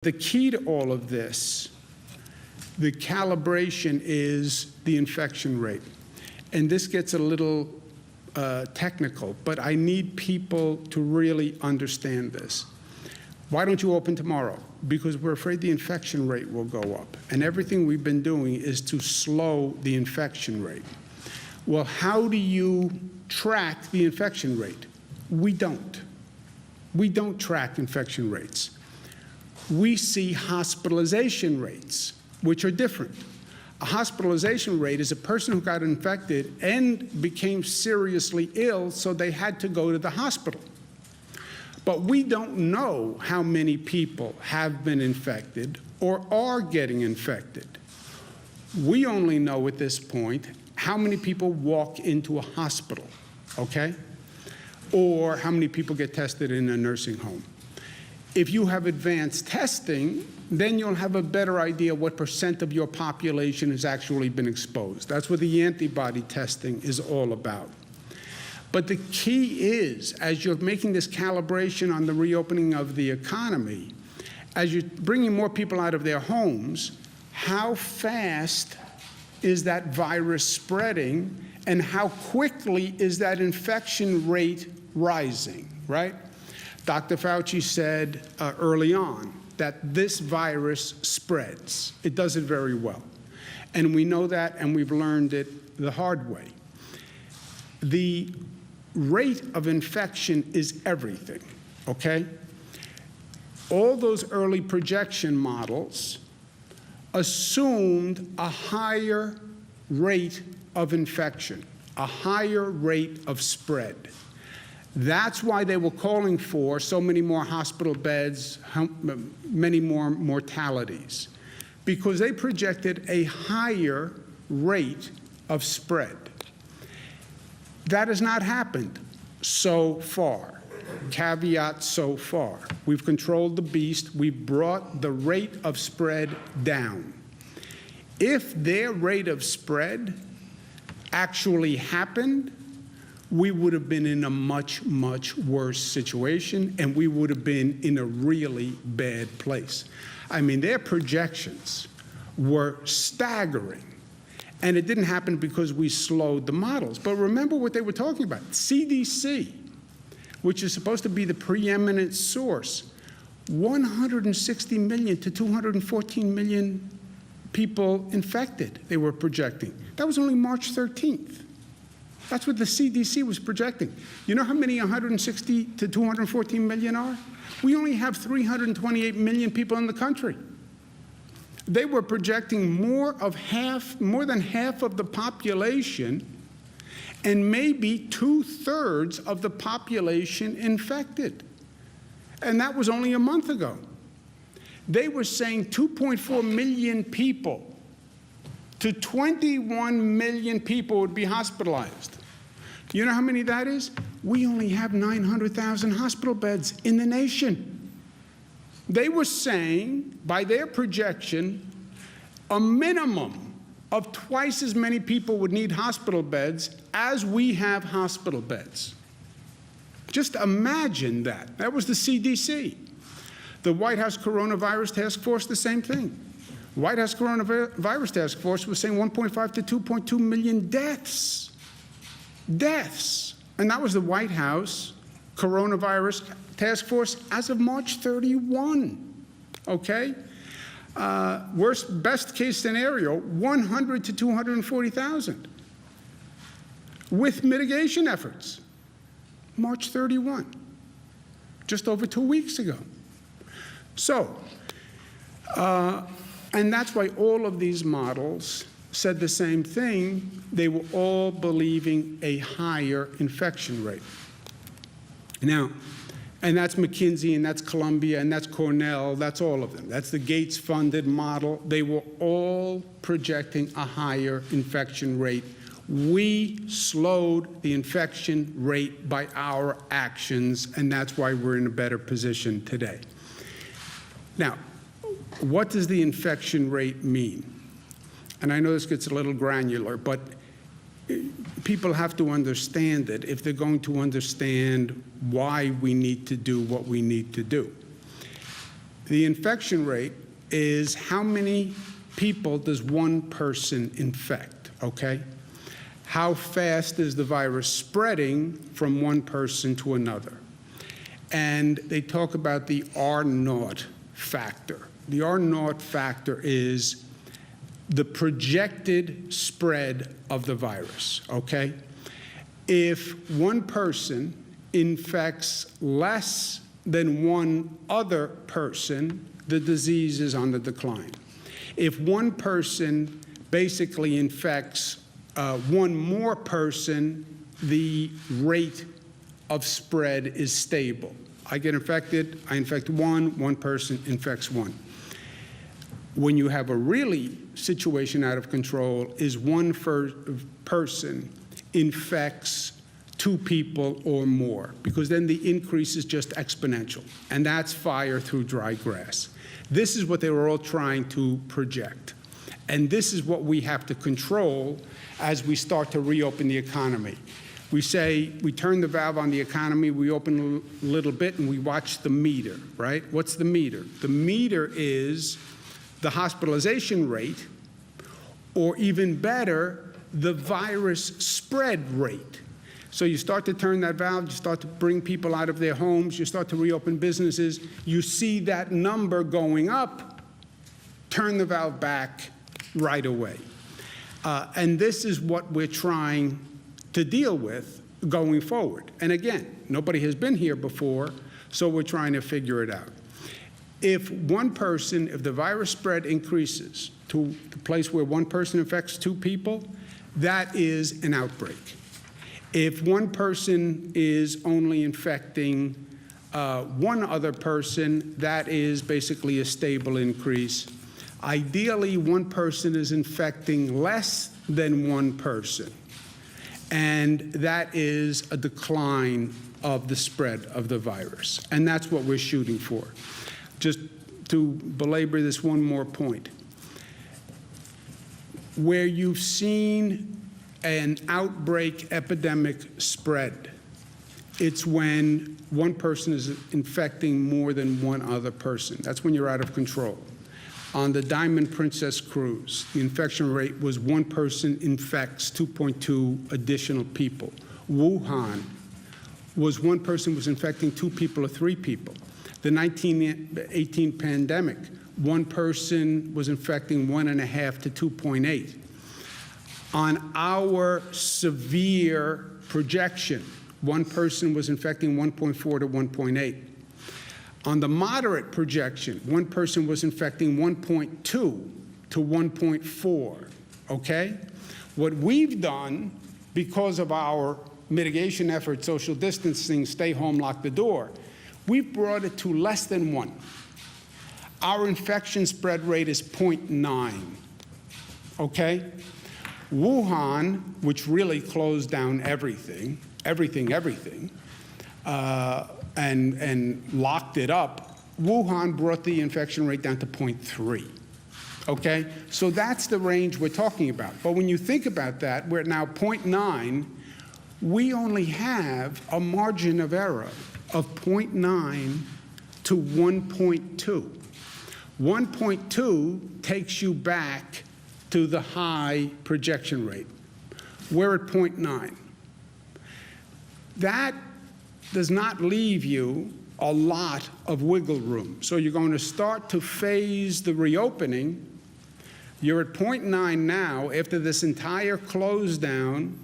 The key to all of this, the calibration, is the infection rate. And this gets a little technical, but I need people to really understand this. Why don't you open tomorrow? Because we're afraid the infection rate will go up. And everything we've been doing is to slow the infection rate. Well, how do you track the infection rate? We don't. We don't track infection rates. We see hospitalization rates, which are different. A hospitalization rate is a person who got infected and became seriously ill, so they had to go to the hospital. But we don't know how many people have been infected or are getting infected. We only know at this point how many people walk into a hospital, okay? Or how many people get tested in a nursing home. If you have advanced testing, then you'll have a better idea what % of your population has actually been exposed. That's what the antibody testing is all about. But the key is, as you're making this calibration on the reopening of the economy, as you're bringing more people out of their homes, how fast is that virus spreading, and how quickly is that infection rate rising, right? Dr. Fauci said early on that this virus spreads. It does it very well. And we know that, and we've learned it the hard way. The rate of infection is everything, okay? All those early projection models assumed a higher rate of infection, a higher rate of spread. That's why they were calling for so many more hospital beds, many more mortalities, because they projected a higher rate of spread. That has not happened so far. Caveat, so far. We've controlled the beast. We've brought the rate of spread down. If their rate of spread actually happened, we would have been in a much, much worse situation, and we would have been in a really bad place. I mean, their projections were staggering, and it didn't happen because we slowed the models. But remember what they were talking about. CDC, which is supposed to be the preeminent source, 160 million to 214 million people infected, they were projecting. That was only March 13th. That's what the CDC was projecting. You know how many 160 to 214 million are? We only have 328 million people in the country. They were projecting more than half of the population, and maybe 2/3 of the population infected. And that was only a month ago. They were saying 2.4 million people to 21 million people would be hospitalized. You know how many that is? We only have 900,000 hospital beds in the nation. They were saying, by their projection, a minimum of twice as many people would need hospital beds as we have hospital beds. Just imagine that. That was the CDC. The White House Coronavirus Task Force, the same thing. White House Coronavirus Task Force was saying 1.5 to 2.2 million deaths. Deaths. And that was the White House Coronavirus Task Force as of March 31. Okay? Best case scenario, 100 to 240,000 with mitigation efforts. March 31, just over 2 weeks ago. So, and that's why all of these models said the same thing. They were all believing a higher infection rate. Now, and that's McKinsey, and that's Columbia, and that's Cornell, that's all of them. That's the Gates-funded model. They were all projecting a higher infection rate. We slowed the infection rate by our actions, and that's why we're in a better position today. Now, what does the infection rate mean? And I know this gets a little granular, but people have to understand it if they're going to understand why we need to do what we need to do. The infection rate is how many people does one person infect, okay? How fast is the virus spreading from one person to another? And they talk about the R0 factor. The R0 factor is the projected spread of the virus, okay? If one person infects less than one other person, the disease is on the decline. If one person basically infects one more person, the rate of spread is stable. I get infected, I infect one person infects one. When you have a really situation out of control is one person infects two people or more, because then the increase is just exponential, and that's fire through dry grass. This is what they were all trying to project, and this is what we have to control as we start to reopen the economy. We say, we turn the valve on the economy, we open a little bit, and we watch the meter, right? What's the meter? The meter is the hospitalization rate, or even better, the virus spread rate. So you start to turn that valve, you start to bring people out of their homes, you start to reopen businesses, you see that number going up, turn the valve back right away. And this is what we're trying to deal with going forward. And again, nobody has been here before, so we're trying to figure it out. If one person, if the virus spread increases to the place where one person infects two people, that is an outbreak. If one person is only infecting one other person, that is basically a stable increase. Ideally, one person is infecting less than one person, and that is a decline of the spread of the virus, and that's what we're shooting for. Just to belabor this one more point, where you've seen an outbreak epidemic spread, it's when one person is infecting more than one other person. That's when you're out of control. On the Diamond Princess cruise, the infection rate was one person infects 2.2 additional people. Wuhan was one person was infecting two people or three people. The 1918 pandemic, one person was infecting 1.5 to 2.8. On our severe projection, one person was infecting 1.4 to 1.8. On the moderate projection, one person was infecting 1.2 to 1.4, okay? What we've done, because of our mitigation efforts, social distancing, stay home, lock the door, we've brought it to less than 1. Our infection spread rate is 0.9, okay? Wuhan, which really closed down everything, and locked it up, Wuhan brought the infection rate down to 0.3, okay? So that's the range we're talking about. But when you think about that, we're at now 0.9, we only have a margin of error of 0.9 to 1.2. 1.2 takes you back to the high projection rate. We're at 0.9. That does not leave you a lot of wiggle room. So you're going to start to phase the reopening. You're at 0.9 now. After this entire close down,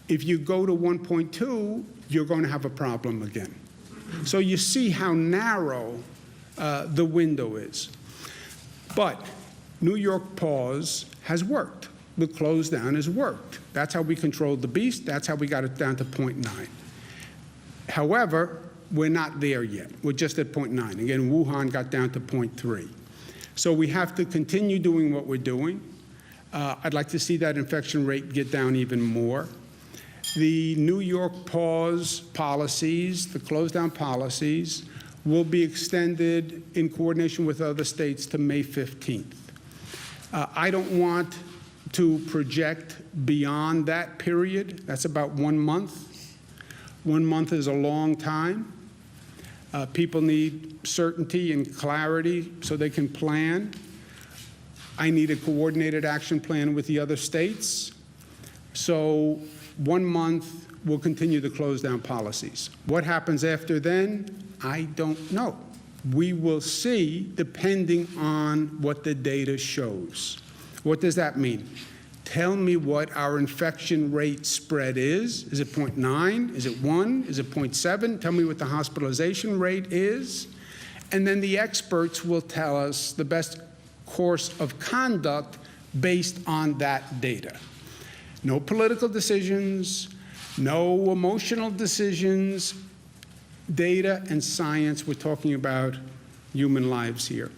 if you go to 1.2, you're going to have a problem again. So you see how narrow the window is. But New York pause has worked. The close down has worked. That's how we controlled the beast. That's how we got it down to 0.9. However, we're not there yet. We're just at 0.9. Again, Wuhan got down to 0.3. So we have to continue doing what we're doing. I'd like to see that infection rate get down even more. The New York pause policies, the close down policies, will be extended in coordination with other states to May 15th. I don't want to project beyond that period. That's about 1 month. 1 month is a long time. People need certainty and clarity so they can plan. I need a coordinated action plan with the other states. So 1 month, we'll continue the close down policies. What happens after then? I don't know. We will see depending on what the data shows. What does that mean? Tell me what our infection rate spread is. Is it 0.9? Is it 1? Is it 0.7? Tell me what the hospitalization rate is. And then the experts will tell us the best course of conduct based on that data. No political decisions, no emotional decisions, data and science. We're talking about human lives here.